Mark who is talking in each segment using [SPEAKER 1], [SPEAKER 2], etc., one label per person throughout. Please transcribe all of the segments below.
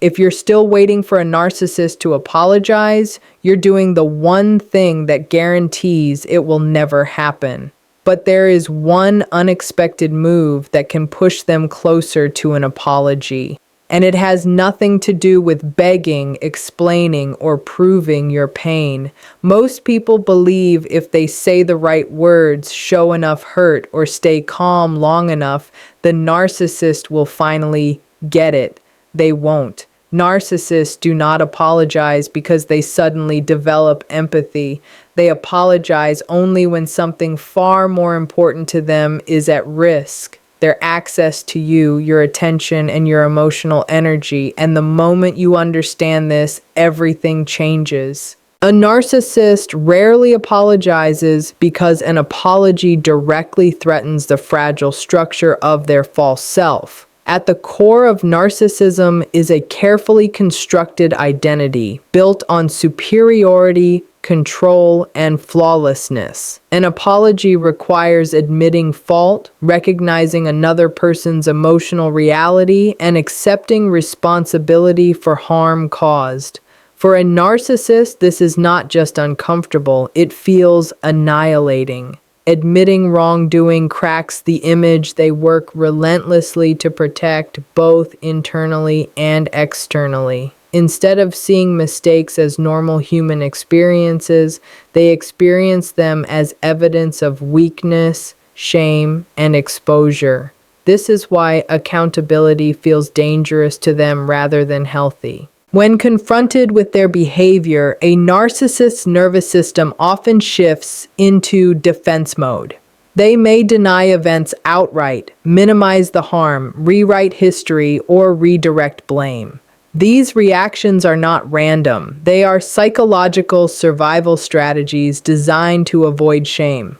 [SPEAKER 1] If you're still waiting for a narcissist to apologize, you're doing the one thing that guarantees it will never happen. But there is one unexpected move that can push them closer to an apology. And it has nothing to do with begging, explaining, or proving your pain. Most people believe if they say the right words, show enough hurt, or stay calm long enough, the narcissist will finally get it. They won't. Narcissists do not apologize because they suddenly develop empathy. They apologize only when something far more important to them is at risk. Their access to you, your attention, and your emotional energy. And the moment you understand this, everything changes. A narcissist rarely apologizes because an apology directly threatens the fragile structure of their false self. At the core of narcissism is a carefully constructed identity built on superiority, control, and flawlessness. An apology requires admitting fault, recognizing another person's emotional reality, and accepting responsibility for harm caused. For a narcissist, this is not just uncomfortable, it feels annihilating. Admitting wrongdoing cracks the image they work relentlessly to protect, both internally and externally. Instead of seeing mistakes as normal human experiences, they experience them as evidence of weakness, shame, and exposure. This is why accountability feels dangerous to them rather than healthy. When confronted with their behavior, a narcissist's nervous system often shifts into defense mode. They may deny events outright, minimize the harm, rewrite history, or redirect blame. These reactions are not random. They are psychological survival strategies designed to avoid shame.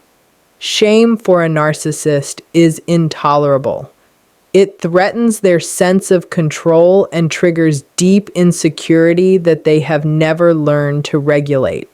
[SPEAKER 1] Shame for a narcissist is intolerable. It threatens their sense of control and triggers deep insecurity that they have never learned to regulate.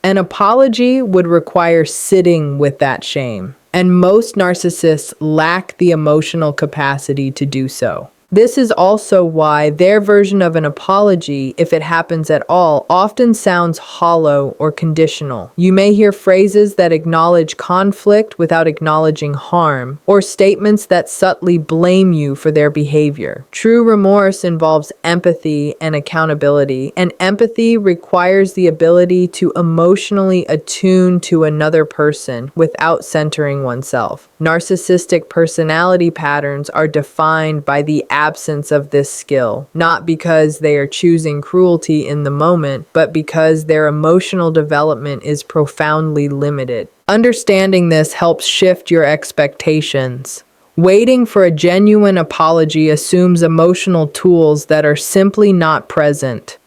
[SPEAKER 1] An apology would require sitting with that shame, and most narcissists lack the emotional capacity to do so. This is also why their version of an apology, if it happens at all, often sounds hollow or conditional. You may hear phrases that acknowledge conflict without acknowledging harm, or statements that subtly blame you for their behavior. True remorse involves empathy and accountability, and empathy requires the ability to emotionally attune to another person without centering oneself. Narcissistic personality patterns are defined by the absence of this skill, not because they are choosing cruelty in the moment, but because their emotional development is profoundly limited. Understanding this helps shift your expectations. Waiting for a genuine apology assumes emotional tools that are simply not present.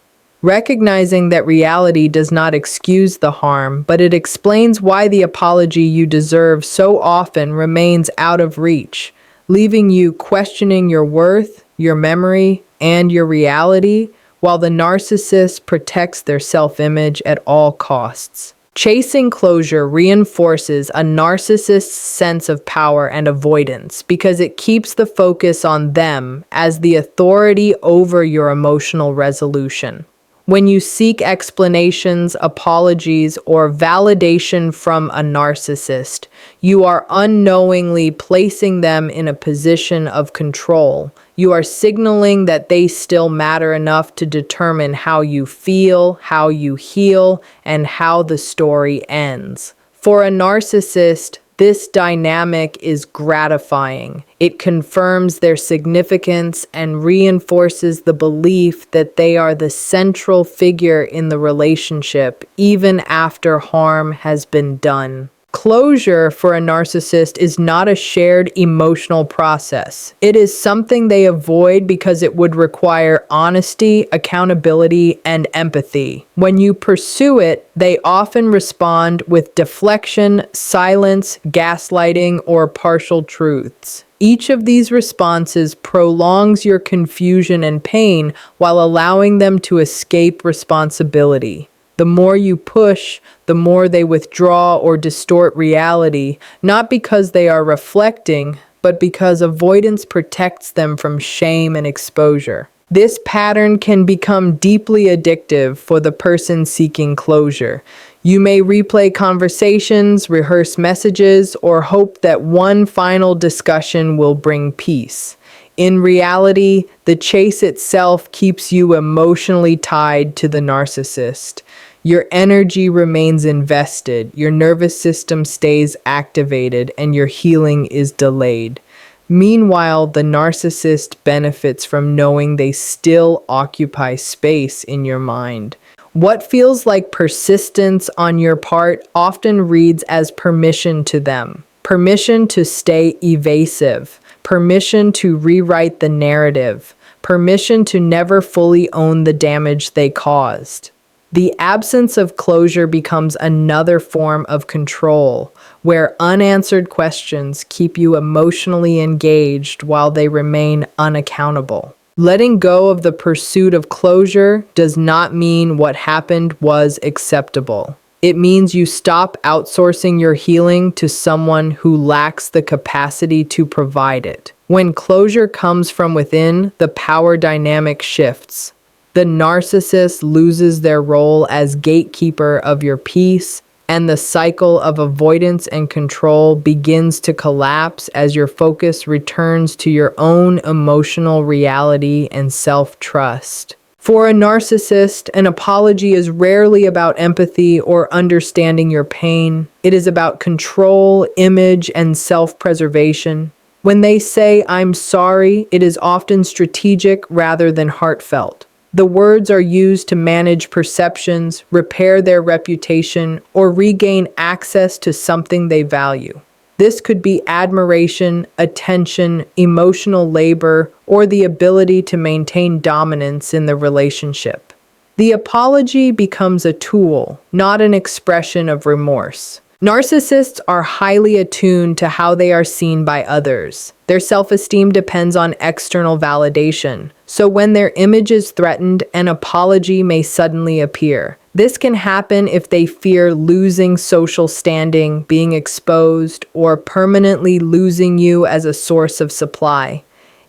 [SPEAKER 1] Recognizing that reality does not excuse the harm, but it explains why the apology you deserve so often remains out of reach, leaving you questioning your worth, your memory, and your reality, while the narcissist protects their self-image at all costs. Chasing closure reinforces a narcissist's sense of power and avoidance because it keeps the focus on them as the authority over your emotional resolution. When you seek explanations, apologies, or validation from a narcissist, you are unknowingly placing them in a position of control. You are signaling that they still matter enough to determine how you feel, how you heal, and how the story ends. For a narcissist, this dynamic is gratifying. It confirms their significance and reinforces the belief that they are the central figure in the relationship, even after harm has been done. Closure for a narcissist is not a shared emotional process. It is something they avoid because it would require honesty, accountability, and empathy. When you pursue it, they often respond with deflection, silence, gaslighting, or partial truths. Each of these responses prolongs your confusion and pain while allowing them to escape responsibility. The more you push, the more they withdraw or distort reality, not because they are reflecting, but because avoidance protects them from shame and exposure. This pattern can become deeply addictive for the person seeking closure. You may replay conversations, rehearse messages, or hope that one final discussion will bring peace. In reality, the chase itself keeps you emotionally tied to the narcissist. Your energy remains invested, your nervous system stays activated, and your healing is delayed. Meanwhile, the narcissist benefits from knowing they still occupy space in your mind. What feels like persistence on your part often reads as permission to them, permission to stay evasive, permission to rewrite the narrative, permission to never fully own the damage they caused. The absence of closure becomes another form of control, where unanswered questions keep you emotionally engaged while they remain unaccountable. Letting go of the pursuit of closure does not mean what happened was acceptable. It means you stop outsourcing your healing to someone who lacks the capacity to provide it. When closure comes from within, the power dynamic shifts. The narcissist loses their role as gatekeeper of your peace, and the cycle of avoidance and control begins to collapse as your focus returns to your own emotional reality and self-trust. For a narcissist, an apology is rarely about empathy or understanding your pain. It is about control, image, and self-preservation. When they say, "I'm sorry," it is often strategic rather than heartfelt. The words are used to manage perceptions, repair their reputation, or regain access to something they value. This could be admiration, attention, emotional labor, or the ability to maintain dominance in the relationship. The apology becomes a tool, not an expression of remorse. Narcissists are highly attuned to how they are seen by others. Their self-esteem depends on external validation, so when their image is threatened, an apology may suddenly appear. This can happen if they fear losing social standing, being exposed, or permanently losing you as a source of supply.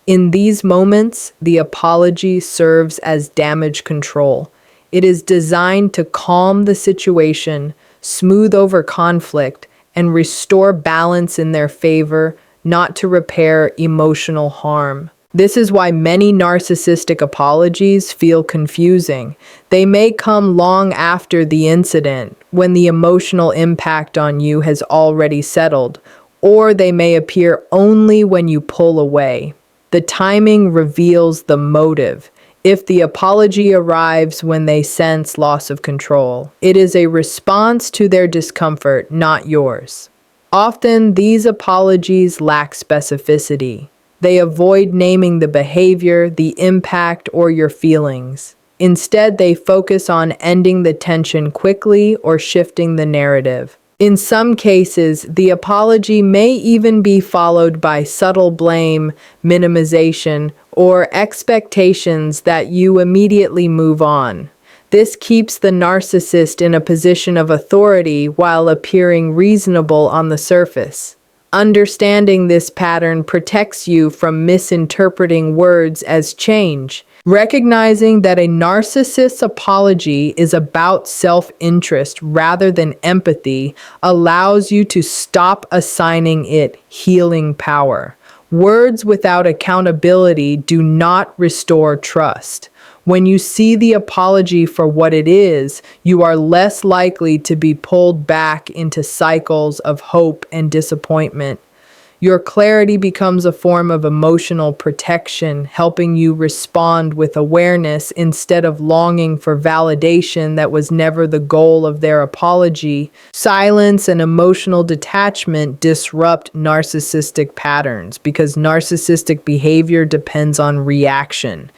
[SPEAKER 1] In these moments, the apology serves as damage control. It is designed to calm the situation, smooth over conflict, and restore balance in their favor, not to repair emotional harm. This is why many narcissistic apologies feel confusing. They may come long after the incident, when the emotional impact on you has already settled, or they may appear only when you pull away. The timing reveals the motive. If the apology arrives when they sense loss of control, it is a response to their discomfort, not yours. Often, these apologies lack specificity. They avoid naming the behavior, the impact, or your feelings. Instead, they focus on ending the tension quickly or shifting the narrative. In some cases, the apology may even be followed by subtle blame, minimization, or expectations that you immediately move on. This keeps the narcissist in a position of authority while appearing reasonable on the surface. Understanding this pattern protects you from misinterpreting words as change. Recognizing that a narcissist's apology is about self-interest rather than empathy allows you to stop assigning it healing power. Words without accountability do not restore trust. When you see the apology for what it is, you are less likely to be pulled back into cycles of hope and disappointment. Your clarity becomes a form of emotional protection, helping you respond with awareness instead of longing for validation that was never the goal of their apology. Silence and emotional detachment disrupt narcissistic patterns because narcissistic behavior depends on reaction.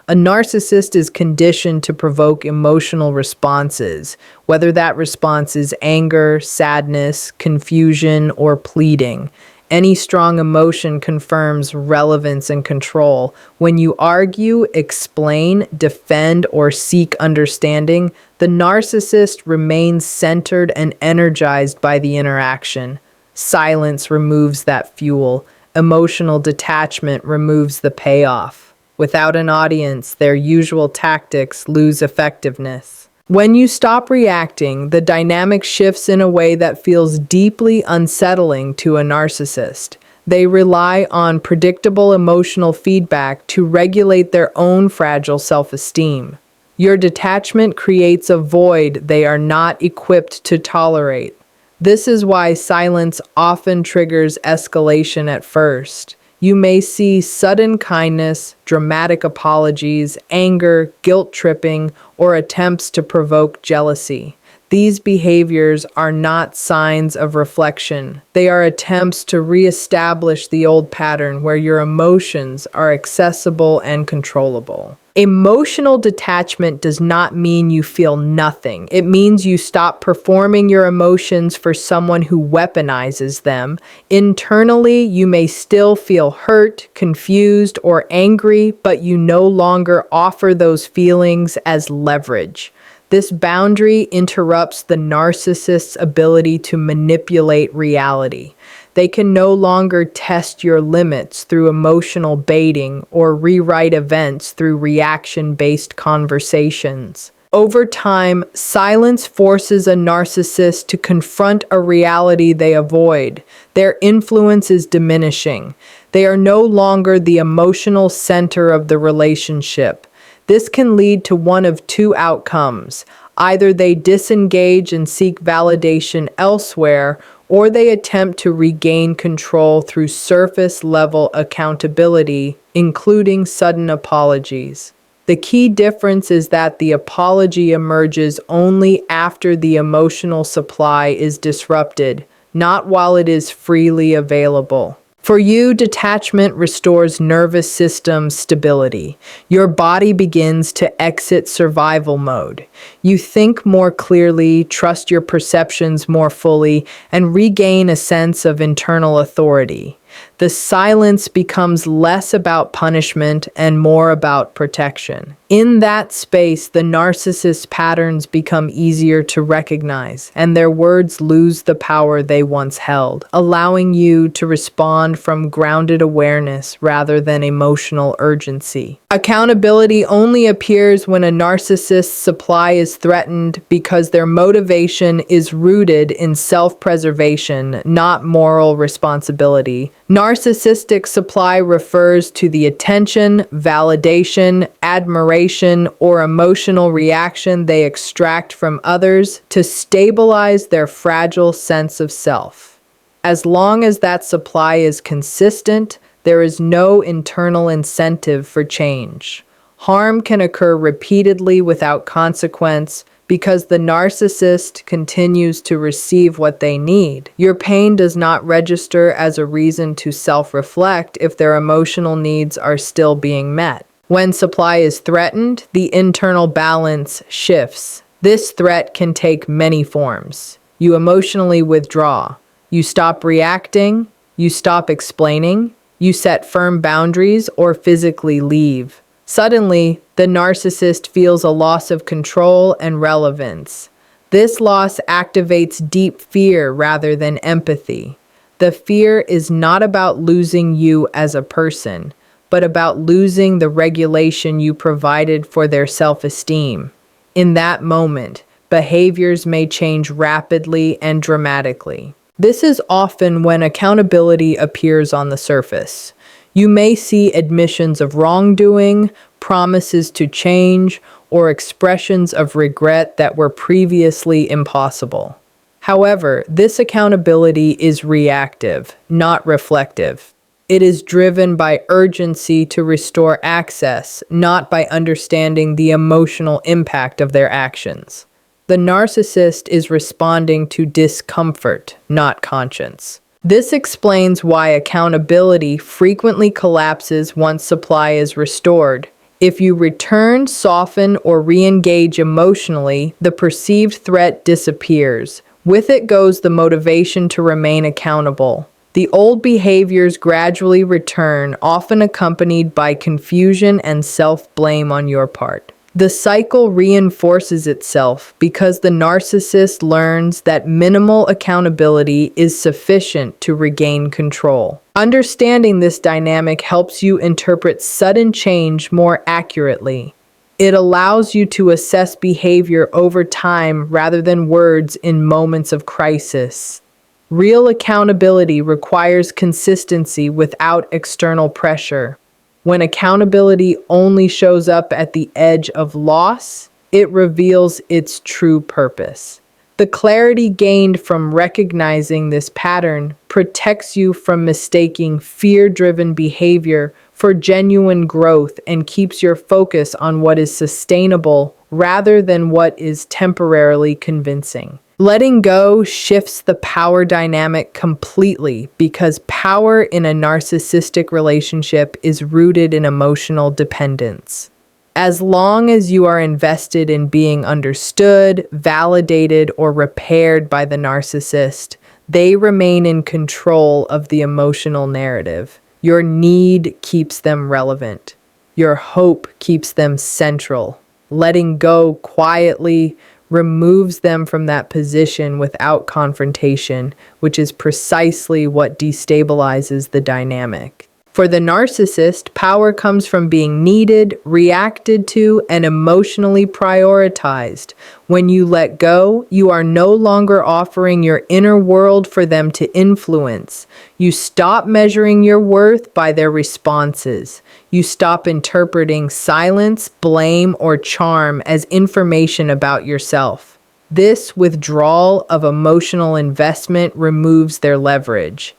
[SPEAKER 1] A narcissist is conditioned to provoke emotional responses, whether that response is anger, sadness, confusion, or pleading. Any strong emotion confirms relevance and control. When you argue, explain, defend, or seek understanding, the narcissist remains centered and energized by the interaction. Silence removes that fuel. Emotional detachment removes the payoff. Without an audience, their usual tactics lose effectiveness. When you stop reacting, the dynamic shifts in a way that feels deeply unsettling to a narcissist. They rely on predictable emotional feedback to regulate their own fragile self-esteem. Your detachment creates a void they are not equipped to tolerate. This is why silence often triggers escalation at first. You may see sudden kindness, dramatic apologies, anger, guilt-tripping, or attempts to provoke jealousy. These behaviors are not signs of reflection. They are attempts to reestablish the old pattern where your emotions are accessible and controllable. Emotional detachment does not mean you feel nothing. It means you stop performing your emotions for someone who weaponizes them. Internally, you may still feel hurt, confused, or angry, but you no longer offer those feelings as leverage. This boundary interrupts the narcissist's ability to manipulate reality. They can no longer test your limits through emotional baiting or rewrite events through reaction-based conversations. Over time, silence forces a narcissist to confront a reality they avoid. Their influence is diminishing. They are no longer the emotional center of the relationship. This can lead to one of two outcomes. Either they disengage and seek validation elsewhere, or they attempt to regain control through surface-level accountability, including sudden apologies. The key difference is that the apology emerges only after the emotional supply is disrupted, not while it is freely available. For you, detachment restores nervous system stability. Your body begins to exit survival mode. You think more clearly, trust your perceptions more fully, and regain a sense of internal authority. The silence becomes less about punishment and more about protection. In that space, the narcissist's patterns become easier to recognize, and their words lose the power they once held, allowing you to respond from grounded awareness rather than emotional urgency. Accountability only appears when a narcissist's supply is threatened because their motivation is rooted in self-preservation, not moral responsibility. Narcissistic supply refers to the attention, validation, admiration, or emotional reaction they extract from others to stabilize their fragile sense of self. As long as that supply is consistent, there is no internal incentive for change. Harm can occur repeatedly without consequence because the narcissist continues to receive what they need. Your pain does not register as a reason to self-reflect if their emotional needs are still being met. When supply is threatened, the internal balance shifts. This threat can take many forms. You emotionally withdraw. You stop reacting. You stop explaining. You set firm boundaries or physically leave. Suddenly, the narcissist feels a loss of control and relevance. This loss activates deep fear rather than empathy. The fear is not about losing you as a person, but about losing the regulation you provided for their self-esteem. In that moment, behaviors may change rapidly and dramatically. This is often when accountability appears on the surface. You may see admissions of wrongdoing, promises to change, or expressions of regret that were previously impossible. However, this accountability is reactive, not reflective. It is driven by urgency to restore access, not by understanding the emotional impact of their actions. The narcissist is responding to discomfort, not conscience. This explains why accountability frequently collapses once supply is restored. If you return, soften, or re-engage emotionally, the perceived threat disappears. With it goes the motivation to remain accountable. The old behaviors gradually return, often accompanied by confusion and self-blame on your part. The cycle reinforces itself because the narcissist learns that minimal accountability is sufficient to regain control. Understanding this dynamic helps you interpret sudden change more accurately. It allows you to assess behavior over time rather than words in moments of crisis. Real accountability requires consistency without external pressure. When accountability only shows up at the edge of loss, it reveals its true purpose. The clarity gained from recognizing this pattern protects you from mistaking fear-driven behavior for genuine growth and keeps your focus on what is sustainable rather than what is temporarily convincing. Letting go shifts the power dynamic completely because power in a narcissistic relationship is rooted in emotional dependence. As long as you are invested in being understood, validated, or repaired by the narcissist, they remain in control of the emotional narrative. Your need keeps them relevant. Your hope keeps them central. Letting go quietly removes them from that position without confrontation, which is precisely what destabilizes the dynamic. For the narcissist, power comes from being needed, reacted to, and emotionally prioritized. When you let go, you are no longer offering your inner world for them to influence. You stop measuring your worth by their responses. You stop interpreting silence, blame, or charm as information about yourself. This withdrawal of emotional investment removes their leverage.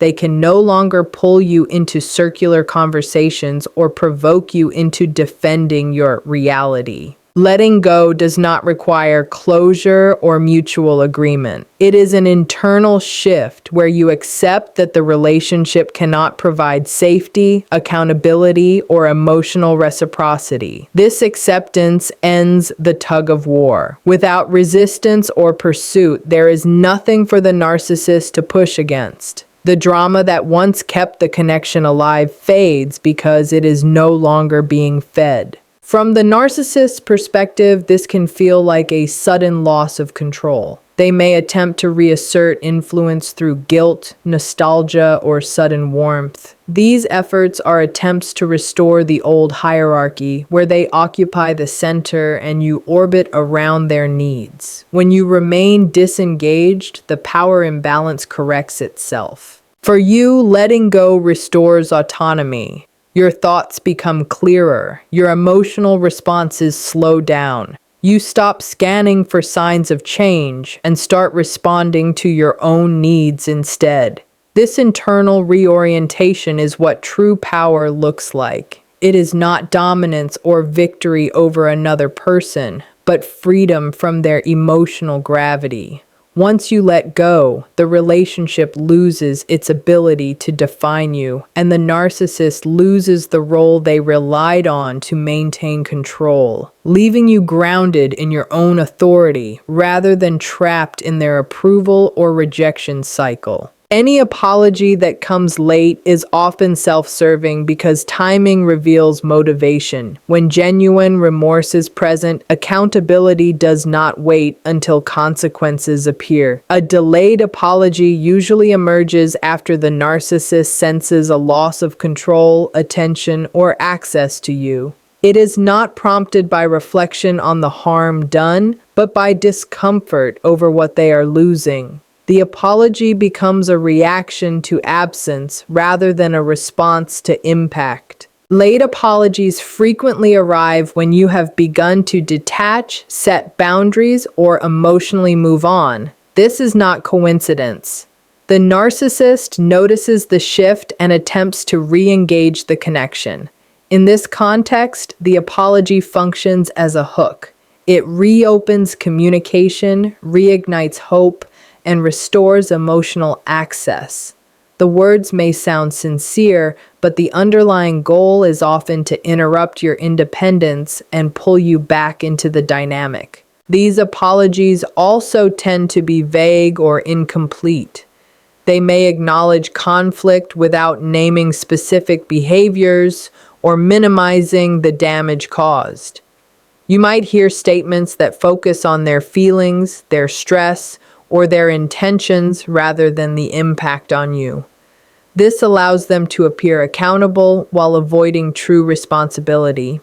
[SPEAKER 1] They can no longer pull you into circular conversations or provoke you into defending your reality. Letting go does not require closure or mutual agreement. It is an internal shift where you accept that the relationship cannot provide safety, accountability, or emotional reciprocity. This acceptance ends the tug of war. Without resistance or pursuit, there is nothing for the narcissist to push against. The drama that once kept the connection alive fades because it is no longer being fed. From the narcissist's perspective, this can feel like a sudden loss of control. They may attempt to reassert influence through guilt, nostalgia, or sudden warmth. These efforts are attempts to restore the old hierarchy where they occupy the center and you orbit around their needs. When you remain disengaged, the power imbalance corrects itself. For you, letting go restores autonomy. Your thoughts become clearer. Your emotional responses slow down. You stop scanning for signs of change and start responding to your own needs instead. This internal reorientation is what true power looks like. It is not dominance or victory over another person, but freedom from their emotional gravity. Once you let go, the relationship loses its ability to define you, and the narcissist loses the role they relied on to maintain control, leaving you grounded in your own authority rather than trapped in their approval or rejection cycle. Any apology that comes late is often self-serving because timing reveals motivation. When genuine remorse is present, accountability does not wait until consequences appear. A delayed apology usually emerges after the narcissist senses a loss of control, attention, or access to you. It is not prompted by reflection on the harm done, but by discomfort over what they are losing. The apology becomes a reaction to absence rather than a response to impact. Late apologies frequently arrive when you have begun to detach, set boundaries, or emotionally move on. This is not coincidence. The narcissist notices the shift and attempts to re-engage the connection. In this context, the apology functions as a hook. It reopens communication, reignites hope, and restores emotional access. The words may sound sincere, but the underlying goal is often to interrupt your independence and pull you back into the dynamic. These apologies also tend to be vague or incomplete. They may acknowledge conflict without naming specific behaviors or minimizing the damage caused. You might hear statements that focus on their feelings, their stress, or their intentions rather than the impact on you. This allows them to appear accountable while avoiding true responsibility.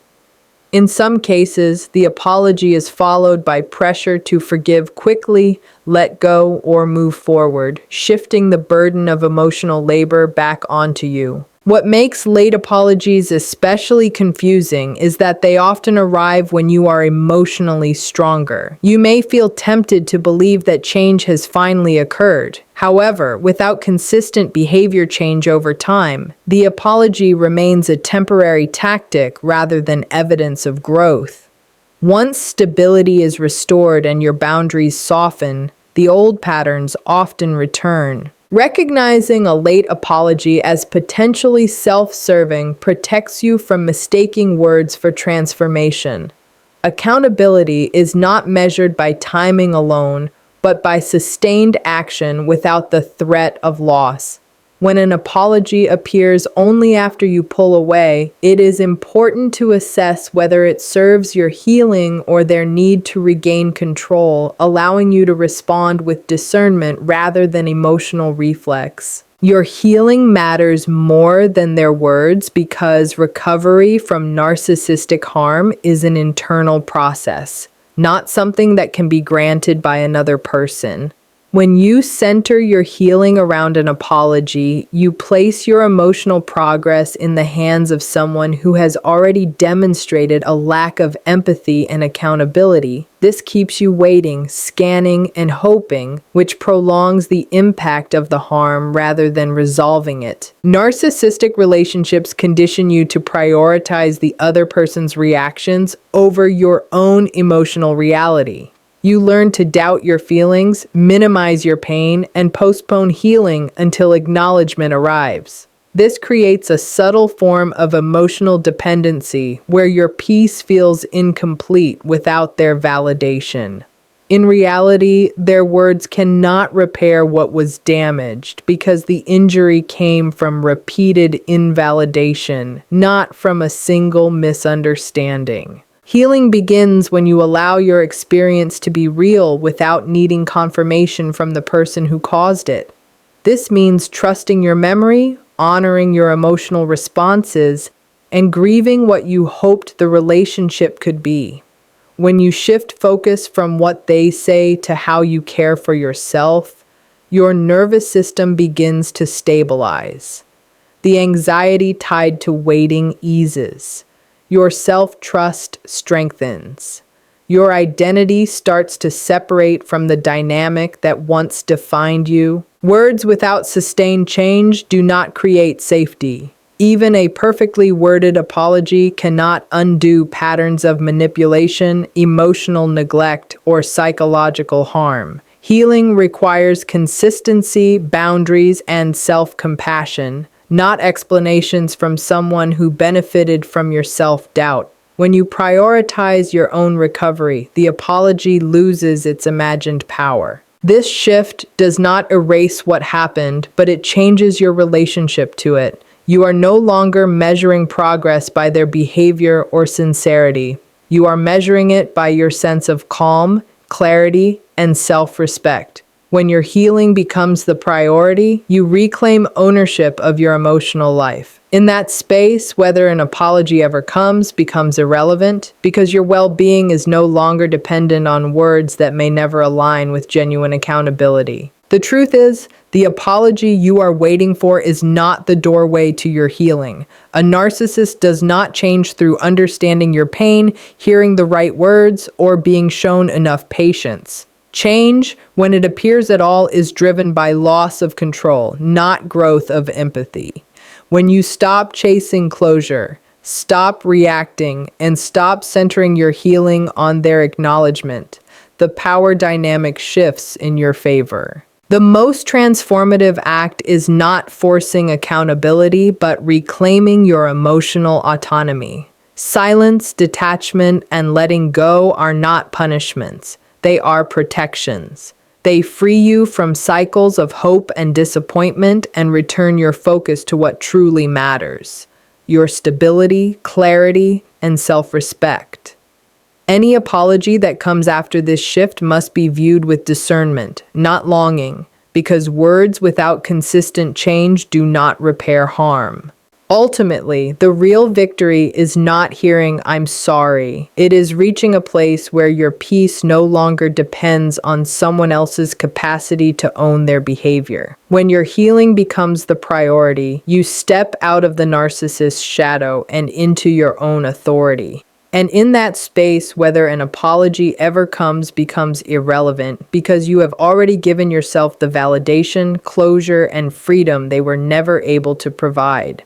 [SPEAKER 1] In some cases, the apology is followed by pressure to forgive quickly, let go, or move forward, shifting the burden of emotional labor back onto you. What makes late apologies especially confusing is that they often arrive when you are emotionally stronger. You may feel tempted to believe that change has finally occurred. However, without consistent behavior change over time, the apology remains a temporary tactic rather than evidence of growth. Once stability is restored and your boundaries soften, the old patterns often return. Recognizing a late apology as potentially self-serving protects you from mistaking words for transformation. Accountability is not measured by timing alone, but by sustained action without the threat of loss. When an apology appears only after you pull away, it is important to assess whether it serves your healing or their need to regain control, allowing you to respond with discernment rather than emotional reflex. Your healing matters more than their words because recovery from narcissistic harm is an internal process, not something that can be granted by another person. When you center your healing around an apology, you place your emotional progress in the hands of someone who has already demonstrated a lack of empathy and accountability. This keeps you waiting, scanning, and hoping, which prolongs the impact of the harm rather than resolving it. Narcissistic relationships condition you to prioritize the other person's reactions over your own emotional reality. You learn to doubt your feelings, minimize your pain, and postpone healing until acknowledgement arrives. This creates a subtle form of emotional dependency where your peace feels incomplete without their validation. In reality, their words cannot repair what was damaged because the injury came from repeated invalidation, not from a single misunderstanding. Healing begins when you allow your experience to be real without needing confirmation from the person who caused it. This means trusting your memory, honoring your emotional responses, and grieving what you hoped the relationship could be. When you shift focus from what they say to how you care for yourself, your nervous system begins to stabilize. The anxiety tied to waiting eases. Your self-trust strengthens. Your identity starts to separate from the dynamic that once defined you. Words without sustained change do not create safety. Even a perfectly worded apology cannot undo patterns of manipulation, emotional neglect, or psychological harm. Healing requires consistency, boundaries, and self-compassion, not explanations from someone who benefited from your self-doubt. When you prioritize your own recovery, the apology loses its imagined power. This shift does not erase what happened, but it changes your relationship to it. You are no longer measuring progress by their behavior or sincerity. You are measuring it by your sense of calm, clarity, and self-respect. When your healing becomes the priority, you reclaim ownership of your emotional life. In that space, whether an apology ever comes becomes irrelevant because your well-being is no longer dependent on words that may never align with genuine accountability. The truth is, the apology you are waiting for is not the doorway to your healing. A narcissist does not change through understanding your pain, hearing the right words, or being shown enough patience. Change, when it appears at all, is driven by loss of control, not growth of empathy. When you stop chasing closure, stop reacting, and stop centering your healing on their acknowledgement, the power dynamic shifts in your favor. The most transformative act is not forcing accountability, but reclaiming your emotional autonomy. Silence, detachment, and letting go are not punishments. They are protections. They free you from cycles of hope and disappointment and return your focus to what truly matters: your stability, clarity, and self-respect. Any apology that comes after this shift must be viewed with discernment, not longing, because words without consistent change do not repair harm. Ultimately, the real victory is not hearing "I'm sorry." It is reaching a place where your peace no longer depends on someone else's capacity to own their behavior. When your healing becomes the priority, you step out of the narcissist's shadow and into your own authority. And in that space, whether an apology ever comes becomes irrelevant because you have already given yourself the validation, closure, and freedom they were never able to provide.